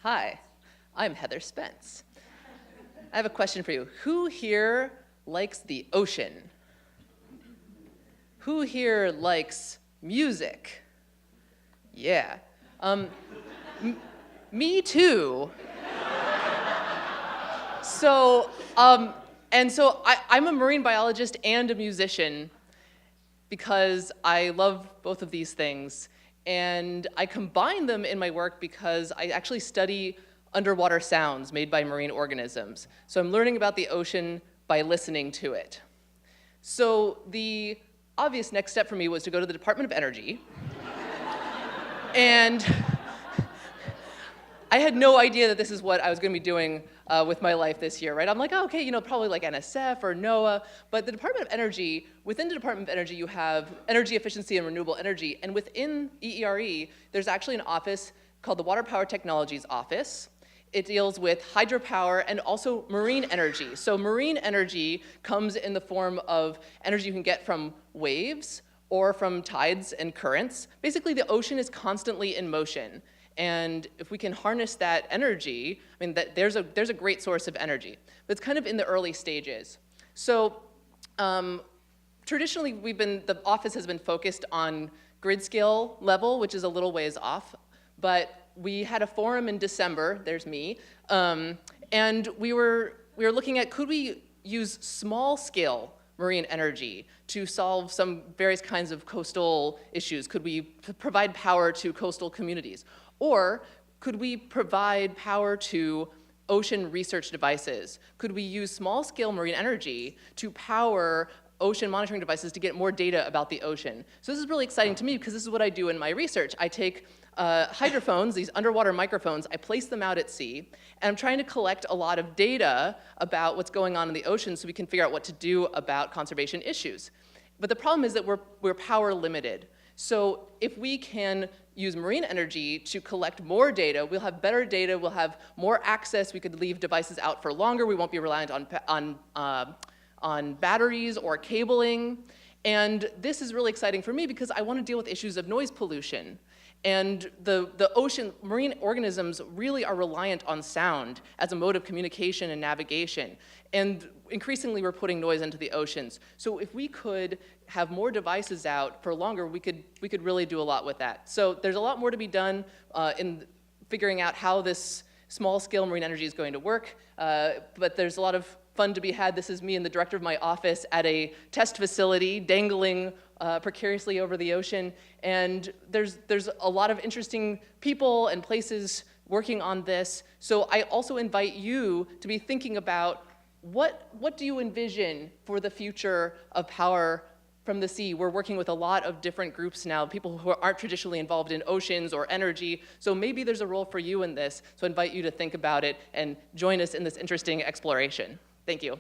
Hi, I'm Heather Spence. I have a question for you. Who here likes the ocean? Who here likes music? Yeah. Me too. I'm a marine biologist and a musician because I love both of these things. And I combine them in my work because I actually study underwater sounds made by marine organisms. So I'm learning about the ocean by listening to it. So the obvious next step for me was to go to the Department of Energy. And I had no idea that this is what I was going to be doing with my life this year, right? I'm like, oh, okay, probably like NSF or NOAA. But the Department of Energy, within the Department of Energy, you have energy efficiency and renewable energy. And within EERE, there's actually an office called the Water Power Technologies Office. It deals with hydropower and also marine energy. So marine energy comes in the form of energy you can get from waves or from tides and currents. Basically, the ocean is constantly in motion. And if we can harness that energy, there's a great source of energy. But it's kind of in the early stages. So traditionally, the office has been focused on grid scale level, which is a little ways off. But we had a forum in December, there's me, and we were looking at, could we use small scale marine energy to solve some various kinds of coastal issues? Could we provide power to coastal communities? Or could we provide power to ocean research devices? Could we use small-scale marine energy to power ocean monitoring devices to get more data about the ocean? So this is really exciting to me because this is what I do in my research. I take hydrophones, these underwater microphones, I place them out at sea, and I'm trying to collect a lot of data about what's going on in the ocean so we can figure out what to do about conservation issues. But the problem is that we're power limited. So if we can use marine energy to collect more data, we'll have better data, we'll have more access, we could leave devices out for longer, we won't be reliant on batteries or cabling. And this is really exciting for me because I want to deal with issues of noise pollution. And the ocean, marine organisms really are reliant on sound as a mode of communication and navigation. And increasingly, we're putting noise into the oceans. So if we could have more devices out for longer, we could really do a lot with that. So there's a lot more to be done in figuring out how this small-scale marine energy is going to work. But there's a lot of fun to be had. This is me and the director of my office at a test facility dangling precariously over the ocean. And there's a lot of interesting people and places working on this. So I also invite you to be thinking about what do you envision for the future of power from the sea? We're working with a lot of different groups now, people who aren't traditionally involved in oceans or energy. So maybe there's a role for you in this. So I invite you to think about it and join us in this interesting exploration. Thank you.